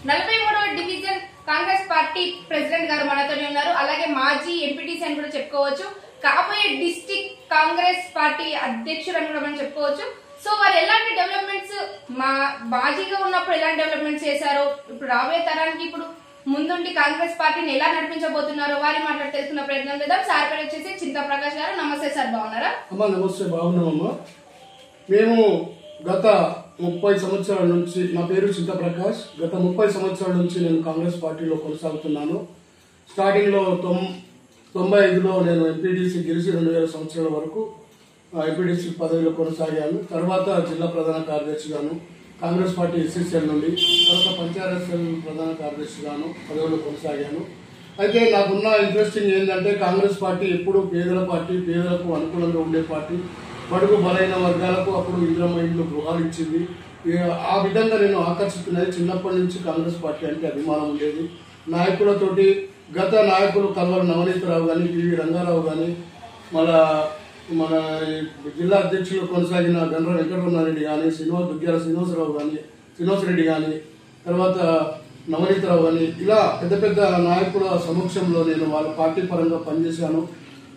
43వ division Congress party president గారు మనతోనే ఉన్నారు. అలాగే మాజీ ఎంపీటీసీ అని కూడా చెప్పుకోవచ్చు. కాబోయే డిస్ట్రిక్ట్ కాంగ్రెస్ పార్టీ అధ్యక్షుడు అని కూడా మనం చెప్పుకోవచ్చు. సో వారు ఎలాంటి డెవలప్మెంట్స్ మాజీగా ఉన్నప్పుడు ఎలాంటి డెవలప్మెంట్స్ చేశారో, ఇప్పుడు రాబోయే తరానికి ఇప్పుడు ముందుండి కాంగ్రెస్ పార్టీని ఎలా నడిపించబోతున్నారో వారి మాట్లాడి తెలుసుకున్న ప్రయత్నం చేద్దాం. సార్ పేరు వచ్చేసి చింతా ప్రకాష్ గారు. నమస్తే సార్, బాగున్నారా? అమ్మా నమస్తే, బాగున్నామమ్మా. మేము గత 30 సంవత్సరాల నుంచి, నా పేరు చింతా ప్రకాష్, గత 30 సంవత్సరాల నుంచి నేను కాంగ్రెస్ పార్టీలో కొనసాగుతున్నాను. స్టార్టింగ్లో 95లో నేను ఎంపీటీసీ గెలిచి 2000 సంవత్సరాల వరకు ఎంపీటీసీ పదవిలో కొనసాగాను. తర్వాత జిల్లా ప్రధాన కార్యదర్శిగాను, కాంగ్రెస్ పార్టీ ఎస్ఎస్ఎల్ నుండి తర్వాత పంచాయత్ సెల్ ప్రధాన కార్యదర్శిగాను పదవిలో కొనసాగాను. అయితే నాకున్న ఇంట్రెస్టింగ్ ఏంటంటే కాంగ్రెస్ పార్టీ ఎప్పుడు పేదల పార్టీ, పేదలకు అనుకూలంగా ఉండే పార్టీ, బడుగు బలైన వర్గాలకు అప్పుడు ఇందిరమ్మ ఇండ్లు గృహాలు ఇచ్చింది. ఆ విధంగా నేను ఆకర్షితున్నది. చిన్నప్పటి నుంచి కాంగ్రెస్ పార్టీ అంటే అభిమానం ఉండేది. నాయకులతోటి గత నాయకులు కల్వల నవనీతరావు కానీ, పివి రంగారావు కానీ, మన జిల్లా అధ్యక్షులు కొనసాగిన గండ్ర వెంకటరమణారెడ్డి కానీ, దుగ్గ్యాల శ్రీనివాసరెడ్డి కానీ, తర్వాత నవనీతరావు కానీ, ఇలా పెద్ద పెద్ద నాయకుల సమక్షంలో నేను వాళ్ళ పార్టీ పరంగా పనిచేశాను.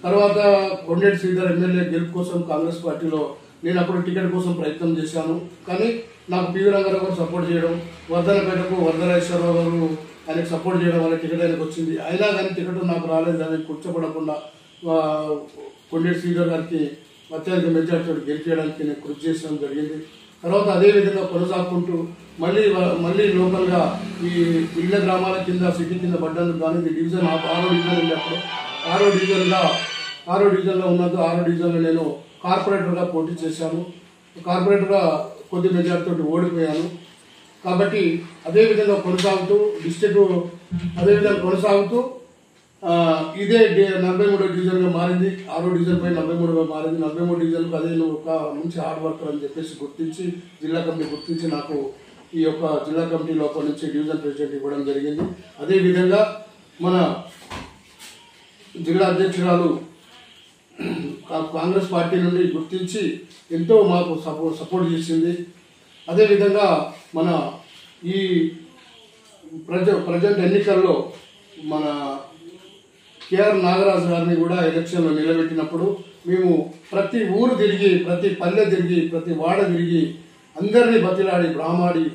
తర్వాత కొండేటి శ్రీధర్ ఎమ్మెల్యే గెలుపు కోసం కాంగ్రెస్ పార్టీలో నేను అప్పుడు టికెట్ కోసం ప్రయత్నం చేశాను. కానీ నాకు పివి రంగారావు గారు సపోర్ట్ చేయడం, వర్ధనపేటకు వరదరాజేశ్వరరావు గారు ఆయనకు సపోర్ట్ చేయడం వల్ల టికెట్ ఆయనకు వచ్చింది. అయినా కానీ టికెట్ నాకు రాలేదు. అని కూర్చోపడకుండా కొండేటి శ్రీధర్ గారికి అత్యధిక మెజార్టీతో గెలిపించడానికి నేను కృషి చేయడం జరిగింది. తర్వాత అదేవిధంగా కొనసాగుకుంటూ మళ్ళీ లోకల్గా ఈ ఇళ్ళ గ్రామాల కింద సిటీ కింద పడ్డానికి కానీ డివిజన్ 6వ డివిజన్ ఉన్నప్పుడు 6వ డివిజన్లో ఉన్నది. 6వ డివిజన్లో నేను కార్పొరేటర్గా పోటీ చేశాను. కార్పొరేటర్గా కొద్ది మెజార్టీతో ఓడిపోయాను. కాబట్టి అదేవిధంగా కొనసాగుతూ ఇదే 43వ డివిజన్గా మారింది. 6వ డివిజన్ పై 43గా మారింది. 43 డివిజన్కు అదే ఒక మంచి హార్డ్ వర్కర్ అని చెప్పేసి గుర్తించి జిల్లా కమిటీ గుర్తించి నాకు ఈ యొక్క జిల్లా కమిటీ లోపల నుంచి డివిజన్ ప్రెసిడెంట్ ఇవ్వడం జరిగింది. అదేవిధంగా మన జిల్లా అధ్యక్షురాలు కాంగ్రెస్ పార్టీ నుండి గుర్తించి ఎంతో మాకు సపోర్ట్ చేసింది. అదేవిధంగా మన ఈ ప్రజెంట్ ఎన్నికల్లో మన కేఆర్ నాగరాజు గారిని కూడా ఎలక్షన్లో నిలబెట్టినప్పుడు మేము ప్రతి ఊరు తిరిగి, ప్రతి పల్లె తిరిగి, ప్రతి వాడ తిరిగి అందరినీ బతిలాడి బ్రామాడి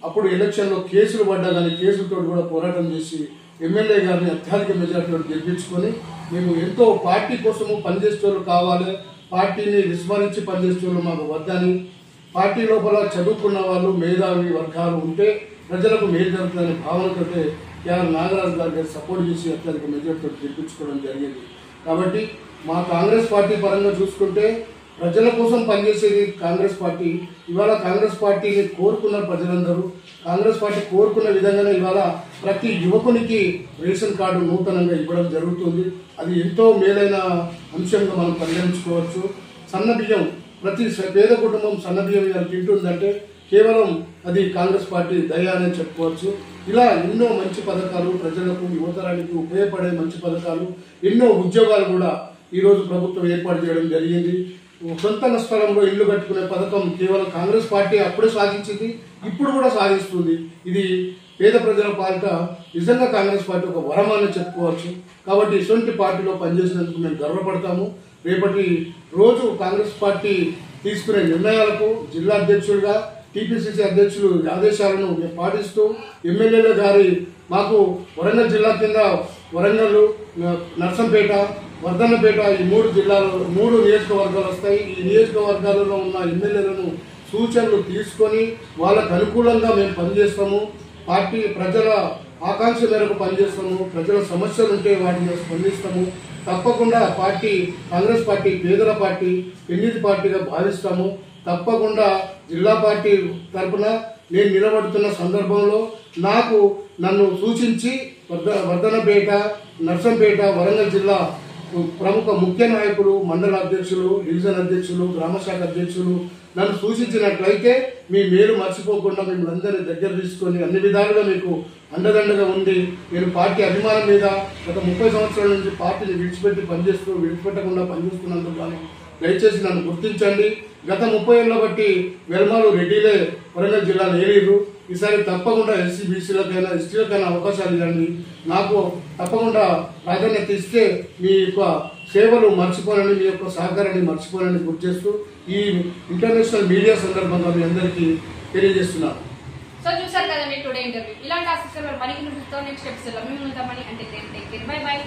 అప్పుడు ఎలక్షన్లో కేసులు పడ్డా కానీ కేసులతో కూడా పోరాటం చేసి ఎమ్మెల్యే గారిని అత్యధిక మెజార్టీలో గెలిపించుకొని మేము ఎంతో పార్టీ కోసము పనిచేసేవాళ్ళు కావాలి, పార్టీని విస్మరించి పనిచేసేవాళ్ళు మాకు వద్దని, పార్టీ లోపల చదువుకున్న వాళ్ళు మేధావి వర్గాలు ఉంటే ప్రజలకు మేలు జరుగుతుందనే భావనతోటే కేఆర్ నాగరాజు గారికి సపోర్ట్ చేసి అత్యధిక మెజార్టీతో గెలిపించుకోవడం జరిగింది. కాబట్టి మా కాంగ్రెస్ పార్టీ పరంగా చూసుకుంటే ప్రజల కోసం పనిచేసేది కాంగ్రెస్ పార్టీ. ఇవాళ కాంగ్రెస్ పార్టీని కోరుకున్న ప్రజలందరూ కాంగ్రెస్ పార్టీ కోరుకున్న విధంగానే ఇవాళ ప్రతి యువకునికి రేషన్ కార్డు నూతనంగా ఇవ్వడం జరుగుతుంది. అది ఎంతో మేలైన అంశంగా మనం పరిగణించుకోవచ్చు. సన్నబియ్యం ప్రతి పేద కుటుంబం సన్నబియ్యం ఇవాళ తింటుందంటే కేవలం అది కాంగ్రెస్ పార్టీ దయ అని చెప్పుకోవచ్చు. ఇలా ఎన్నో మంచి పథకాలు, ప్రజలకు యువతరానికి ఉపయోగపడే మంచి పథకాలు, ఎన్నో ఉద్యోగాలు కూడా ఈరోజు ప్రభుత్వం ఏర్పాటు చేయడం జరిగింది. సొంత స్థలంలో ఇల్లు కట్టుకునే పథకం కేవలం కాంగ్రెస్ పార్టీ అప్పుడే సాధించింది, ఇప్పుడు కూడా సాధిస్తుంది. ఇది పేద ప్రజల పాలిట నిజంగా కాంగ్రెస్ పార్టీ ఒక వరమాన్ని చెప్పుకోవచ్చు. కాబట్టి ఇటువంటి పార్టీలో పనిచేసినందుకు మేము గర్వపడతాము. రేపటి రోజు కాంగ్రెస్ పార్టీ తీసుకునే నిర్ణయాలకు జిల్లా అధ్యక్షుడిగా, టీపీసీసీ అధ్యక్షులు ఆదేశాలను మేము పాటిస్తూ ఎమ్మెల్యేల గారి మాకు వరంగల్ జిల్లా కింద వరంగల్, నర్సంపేట, వర్ధన్నపేట ఈ 3 నియోజకవర్గాలు వస్తాయి. ఈ నియోజకవర్గాలలో ఉన్న ఎమ్మెల్యేలను సూచనలు తీసుకొని వాళ్ళకు అనుకూలంగా మేము పనిచేస్తాము. పార్టీ ప్రజల ఆకాంక్ష మేరకు పనిచేస్తాము. ప్రజల సమస్యలు ఉంటే వాటిని స్పందిస్తాము. తప్పకుండా కాంగ్రెస్ పార్టీ పేదల పార్టీ, పెన్నిధి పార్టీగా భావిస్తాము. తప్పకుండా జిల్లా పార్టీ తరఫున నేను నిలబడుతున్న సందర్భంలో నన్ను సూచించి వర్ధనపేట, నర్సంపేట, వరంగల్ జిల్లా ప్రముఖ ముఖ్య నాయకులు, మండల అధ్యక్షులు, డివిజన్ అధ్యక్షులు, గ్రామశాఖ అధ్యక్షులు నన్ను సూచించినట్లయితే మీ మేలు మర్చిపోకుండా మిమ్మల్ని అందరినీ దగ్గర తీసుకొని అన్ని విధాలుగా మీకు అండదండగా ఉండి నేను పార్టీ అభిమానం మీద గత 30 సంవత్సరాల నుంచి పార్టీని విడిచిపెట్టకుండా పనిచేస్తున్నందుకు కానీ దయచేసి నన్ను గుర్తించండి. గత 30 ఏళ్ల బట్టి వెల్మాలు రెడ్డిలే వరంగల్ జిల్లాను ఏలిరు. ఈసారి తప్పకుండా ఎస్సీ బీసీలకైనా ఎస్టీలకైనా అవకాశాలు ఇవ్వండి. నాకు తప్పకుండా ప్రాధాన్యత ఇస్తే మీ యొక్క సేవలు మర్చిపోనని, మీ యొక్క సహకారాన్ని మర్చిపోనని గుర్తు చేస్తూ ఈ ఇంటర్నేషనల్ మీడియా సందర్భంగా మీ అందరికీ తెలియజేస్తున్నాను. సో చూసారు కదండి టుడే ఇంటర్వ్యూ. ఇలాంటి ఆసక్తికరమైన మరిన్ని నెక్స్ట్ ఎపిసోడ్ లో మేము ఉంటామని అంటే బై బై.